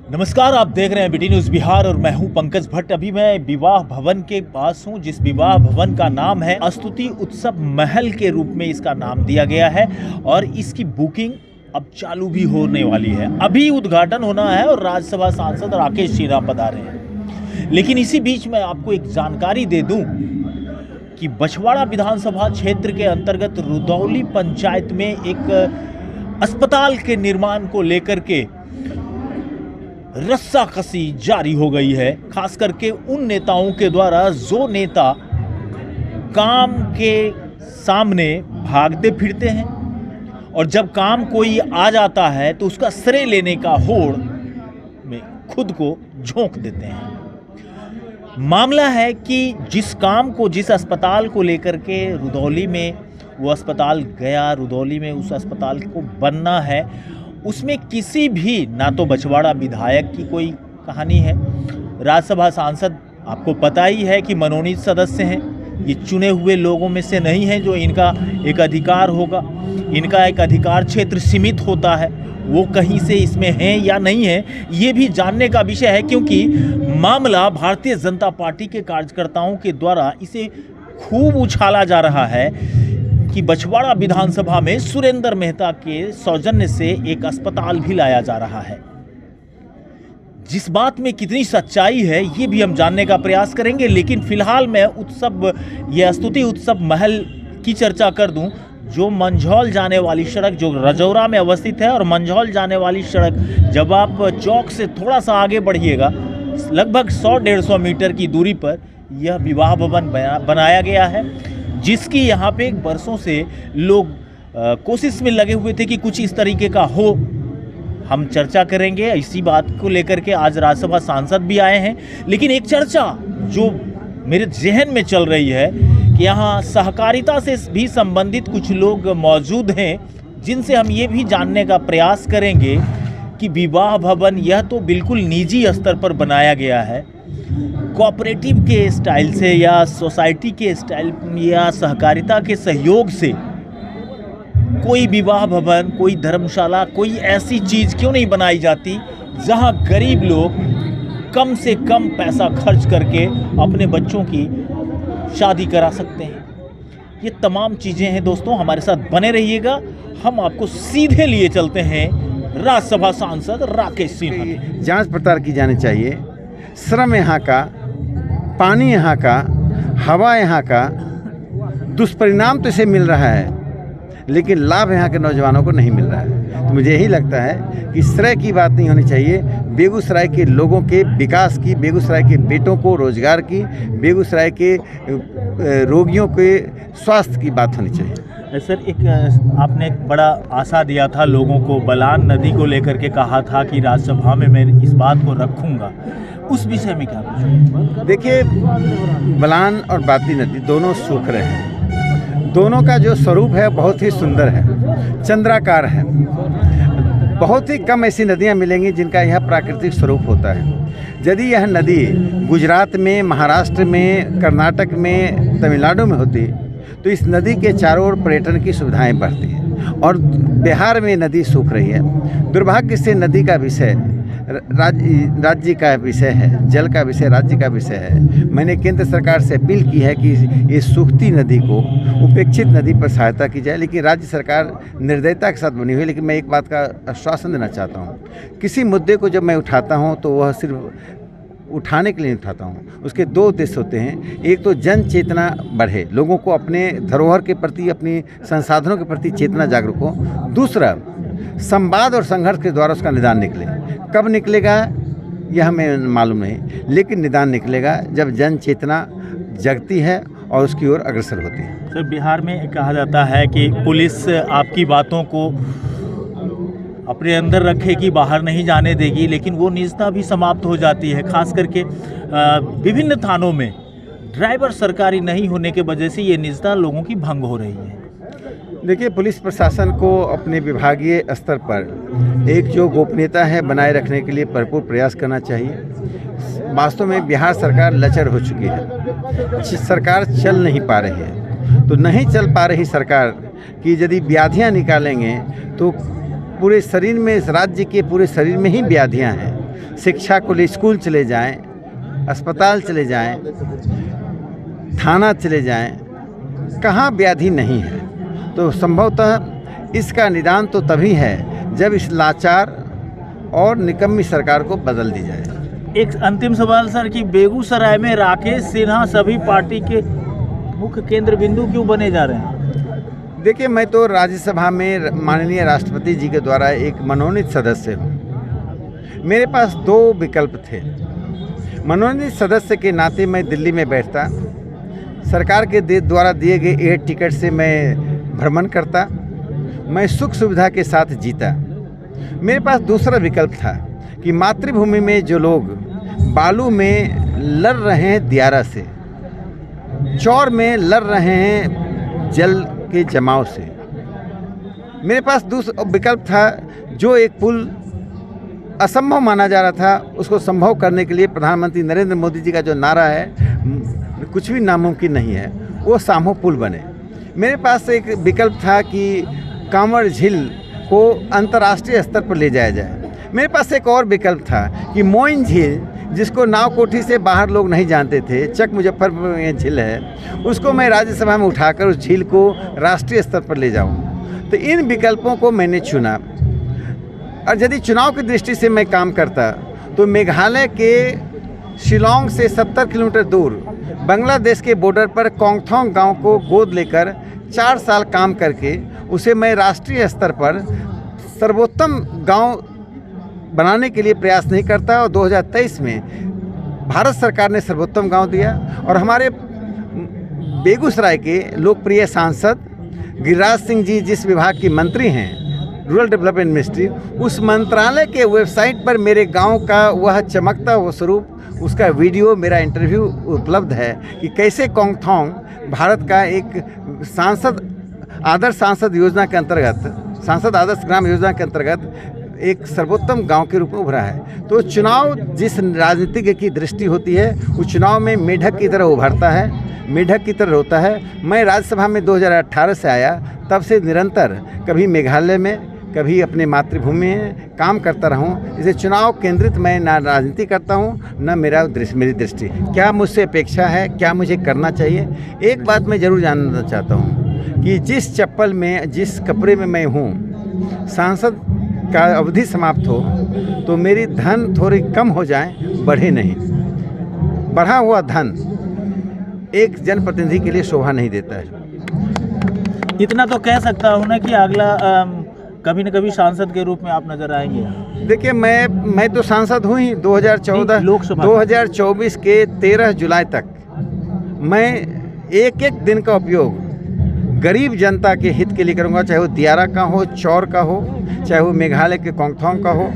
नमस्कार, आप देख रहे हैं बीटी न्यूज़ बिहार और मैं हूं पंकज भट्ट। अभी मैं विवाह भवन के पास हूं, जिस विवाह भवन का नाम है स्तुति उत्सव महल के रूप में इसका नाम दिया गया है और इसकी बुकिंग अब चालू भी होने वाली है। अभी उद्घाटन होना है और राज्यसभा सांसद राकेश सिन्हा पधारे हैं। लेकिन इसी बीच मैं आपको एक जानकारी दे दूं कि बछवाड़ा विधानसभा क्षेत्र के अंतर्गत रुदौली पंचायत में एक अस्पताल के निर्माण को लेकर के रस्साकसी जारी हो गई है। खास करके उन नेताओं के द्वारा जो नेता काम के सामने भागते फिरते हैं और जब काम कोई आ जाता है तो उसका श्रेय लेने का होड़ में खुद को झोंक देते हैं। मामला है कि जिस काम को, जिस अस्पताल को लेकर के रुदौली में वो अस्पताल गया, रुदौली में उस अस्पताल को बनना है, उसमें किसी भी ना तो बछवाड़ा विधायक की कोई कहानी है। राज्यसभा सांसद आपको पता ही है कि मनोनीत सदस्य हैं, ये चुने हुए लोगों में से नहीं हैं जो इनका एक अधिकार होगा, इनका एक अधिकार क्षेत्र सीमित होता है। वो कहीं से इसमें हैं या नहीं है, ये भी जानने का विषय है, क्योंकि मामला भारतीय जनता पार्टी के कार्यकर्ताओं के द्वारा इसे खूब उछाला जा रहा है कि बछवाड़ा विधानसभा में सुरेंद्र मेहता के सौजन्य से एक अस्पताल भी लाया जा रहा है। जिस बात में कितनी सच्चाई है ये भी हम जानने का प्रयास करेंगे। लेकिन फिलहाल मैं ये स्तुति उत्सव महल की चर्चा कर दूं, जो मंझौल जाने वाली सड़क, जो रजौरा में अवस्थित है, और मंझौल जाने वाली सड़क जब आप चौक से थोड़ा सा आगे बढ़िएगा, लगभग 100-150 मीटर की दूरी पर यह विवाह भवन बनाया गया है, जिसकी यहाँ पे बरसों से लोग कोशिश में लगे हुए थे कि कुछ इस तरीके का हो। हम चर्चा करेंगे इसी बात को लेकर के। आज राज्यसभा सांसद भी आए हैं। लेकिन एक चर्चा जो मेरे जहन में चल रही है कि यहाँ सहकारिता से भी संबंधित कुछ लोग मौजूद हैं, जिनसे हम ये भी जानने का प्रयास करेंगे कि विवाह भवन यह तो बिल्कुल निजी स्तर पर बनाया गया है, कोऑपरेटिव के स्टाइल से या सोसाइटी के स्टाइल या सहकारिता के सहयोग से कोई विवाह भवन, कोई धर्मशाला, कोई ऐसी चीज़ क्यों नहीं बनाई जाती जहां गरीब लोग कम से कम पैसा खर्च करके अपने बच्चों की शादी करा सकते हैं। ये तमाम चीज़ें हैं दोस्तों, हमारे साथ बने रहिएगा। हम आपको सीधे लिए चलते हैं राज्यसभा सांसद राकेश सिन्हा। जांच पड़ताल की जानी चाहिए। श्रम यहाँ का, पानी यहाँ का, हवा यहाँ का, दुष्परिणाम तो इसे मिल रहा है, लेकिन लाभ यहाँ के नौजवानों को नहीं मिल रहा है। तो मुझे यही लगता है कि श्रेय की बात नहीं होनी चाहिए, बेगूसराय के लोगों के विकास की, बेगूसराय के बेटों को रोजगार की, बेगूसराय के रोगियों के स्वास्थ्य की बात होनी चाहिए। सर, आपने एक बड़ा आशा दिया था लोगों को, बलान नदी को लेकर के कहा था कि राज्यसभा में मैं इस बात को रखूंगा, उस विषय में क्या कुछ? देखिए, बलान और बाती नदी दोनों सूख रहे हैं। दोनों का जो स्वरूप है बहुत ही सुंदर है, चंद्राकार है। बहुत ही कम ऐसी नदियां मिलेंगी जिनका यह प्राकृतिक स्वरूप होता है। यदि यह नदी गुजरात में, महाराष्ट्र में, कर्नाटक में, तमिलनाडु में होती तो इस नदी के चारों ओर पर्यटन की सुविधाएं बढ़ती हैं, और बिहार में नदी सूख रही है। दुर्भाग्य से नदी का विषय राज्य का विषय है, जल का विषय राज्य का विषय है। मैंने केंद्र सरकार से अपील की है कि ये सूखती नदी को, उपेक्षित नदी पर सहायता की जाए, लेकिन राज्य सरकार निर्दयता के साथ बनी हुई है। लेकिन मैं एक बात का आश्वासन देना चाहता हूँ, किसी मुद्दे को जब मैं उठाता हूँ तो वह सिर्फ उठाने के लिए उठाता हूँ। उसके दो उद्देश्य होते हैं। एक तो जन चेतना बढ़े, लोगों को अपने धरोहर के प्रति, अपने संसाधनों के प्रति चेतना जागरूक हो। दूसरा, संवाद और संघर्ष के द्वारा उसका निदान निकले। कब निकलेगा यह हमें मालूम नहीं, लेकिन निदान निकलेगा जब जन चेतना जगती है और उसकी ओर अग्रसर होती है। सर, बिहार में कहा जाता है कि पुलिस आपकी बातों को अपने अंदर रखेगी, बाहर नहीं जाने देगी, लेकिन वो निजता भी समाप्त हो जाती है। खास करके विभिन्न थानों में ड्राइवर सरकारी नहीं होने के वजह से ये निजता लोगों की भंग हो रही है। देखिए, पुलिस प्रशासन को अपने विभागीय स्तर पर एक जो गोपनीयता है बनाए रखने के लिए भरपूर प्रयास करना चाहिए। वास्तव में बिहार सरकार लचर हो चुकी है, सरकार चल नहीं पा रही है। तो नहीं चल पा रही सरकार की यदि व्याधियाँ निकालेंगे तो पूरे शरीर में, राज्य के पूरे शरीर में ही व्याधियाँ हैं। शिक्षा को लिए स्कूल चले जाएं, अस्पताल चले जाएं, थाना चले जाएं, कहाँ व्याधि नहीं है। तो संभवतः इसका निदान तो तभी है जब इस लाचार और निकम्मी सरकार को बदल दी जाए। एक अंतिम सवाल सर कि बेगूसराय में राकेश सिन्हा सभी पार्टी के मुख्य केंद्र बिंदु क्यों बने जा रहे हैं? देखिए, मैं तो राज्यसभा में माननीय राष्ट्रपति जी के द्वारा एक मनोनीत सदस्य हूँ। मेरे पास 2 विकल्प थे। मनोनीत सदस्य के नाते मैं दिल्ली में बैठता, सरकार के द्वारा दिए गए एयर टिकट से मैं भ्रमण करता, मैं सुख सुविधा के साथ जीता। मेरे पास दूसरा विकल्प था कि मातृभूमि में जो लोग बालू में लड़ रहे हैं दियारा से, चौर में लड़ रहे हैं जल के जमाव से, मेरे पास दूसरा विकल्प था। जो एक पुल असंभव माना जा रहा था, उसको संभव करने के लिए प्रधानमंत्री नरेंद्र मोदी जी का जो नारा है, कुछ भी नामुमकिन नहीं है, वो सामो पुल बने। मेरे पास एक विकल्प था कि कांवड़ झील को अंतर्राष्ट्रीय स्तर पर ले जाया जाए। मेरे पास एक और विकल्प था कि मोइन झील, जिसको नाव कोठी से बाहर लोग नहीं जानते थे, चक मुजफ्फरपुर में झील है, उसको मैं राज्यसभा में उठाकर उस झील को राष्ट्रीय स्तर पर ले जाऊं। तो इन विकल्पों को मैंने चुना। और यदि चुनाव की दृष्टि से मैं काम करता तो मेघालय के शिलोंग से 70 किलोमीटर दूर बांग्लादेश के बॉर्डर पर कोंगथोंग गांव को गोद लेकर 4 साल काम करके उसे मैं राष्ट्रीय स्तर पर सर्वोत्तम गांव बनाने के लिए प्रयास नहीं करता। और 2023 में भारत सरकार ने सर्वोत्तम गांव दिया और हमारे बेगूसराय के लोकप्रिय सांसद गिरिराज सिंह जी जिस विभाग की मंत्री हैं, रूरल डेवलपमेंट मिनिस्ट्री, उस मंत्रालय के वेबसाइट पर मेरे गांव का वह चमकता हुआ स्वरूप, उसका वीडियो, मेरा इंटरव्यू उपलब्ध है कि कैसे कोंगथोंग भारत का एक आदर्श सांसद योजना के अंतर्गत, सांसद आदर्श ग्राम योजना के अंतर्गत एक सर्वोत्तम गांव के रूप में उभरा है। तो चुनाव जिस राजनीतिज्ञ की दृष्टि होती है, उस चुनाव में मेढक की तरह उभरता है, मेढक की तरह होता है। मैं राज्यसभा में 2018 से आया, तब से निरंतर कभी मेघालय में, कभी अपने मातृभूमि में काम करता रहा हूँ। इसे चुनाव केंद्रित मैं ना राजनीति करता हूँ, न मेरी दृष्टि। क्या मुझसे अपेक्षा है, क्या मुझे करना चाहिए? एक बात मैं ज़रूर जानना चाहता हूँ कि जिस चप्पल में, जिस कपड़े में मैं हूँ, सांसद का अवधि समाप्त हो तो मेरी धन थोड़ी कम हो जाए, बढ़े नहीं। बढ़ा हुआ धन एक जनप्रतिनिधि के लिए शोभा नहीं देता है। इतना तो कह सकता हूँ ना कि अगला कभी न कभी सांसद के रूप में आप नजर आएंगे। देखिए, मैं तो सांसद हूँ ही। 2014 लोकसभा 2024 के 13 जुलाई तक मैं एक दिन का उपयोग गरीब जनता के हित के लिए करूँगा, चाहे वो दियारा का हो, चौर का हो, चाहे वो मेघालय के कोंगथोंग का हो,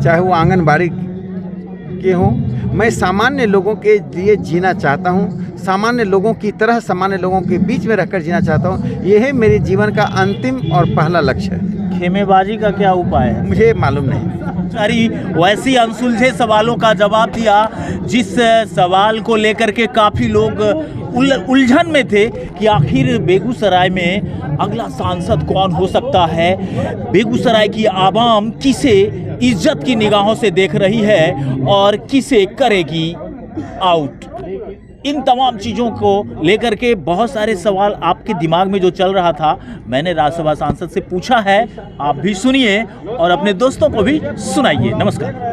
चाहे वो आंगनबाड़ी के हों। मैं सामान्य लोगों के लिए जीना चाहता हूँ, सामान्य लोगों की तरह सामान्य लोगों के बीच में रहकर जीना चाहता हूँ। यही मेरे जीवन का अंतिम और पहला लक्ष्य है। खेमेबाजी का क्या उपाय है? मुझे मालूम नहीं। सारी वैसी अनसुलझे सवालों का जवाब दिया जिस सवाल को लेकर के काफ़ी लोग उलझन में थे कि आखिर बेगूसराय में अगला सांसद कौन हो सकता है, बेगूसराय की आवाम किसे इज्जत की निगाहों से देख रही है और किसे करेगी आउट। इन तमाम चीज़ों को लेकर के बहुत सारे सवाल आपके दिमाग में जो चल रहा था, मैंने राज्यसभा सांसद से पूछा है। आप भी सुनिए और अपने दोस्तों को भी सुनाइए। नमस्कार।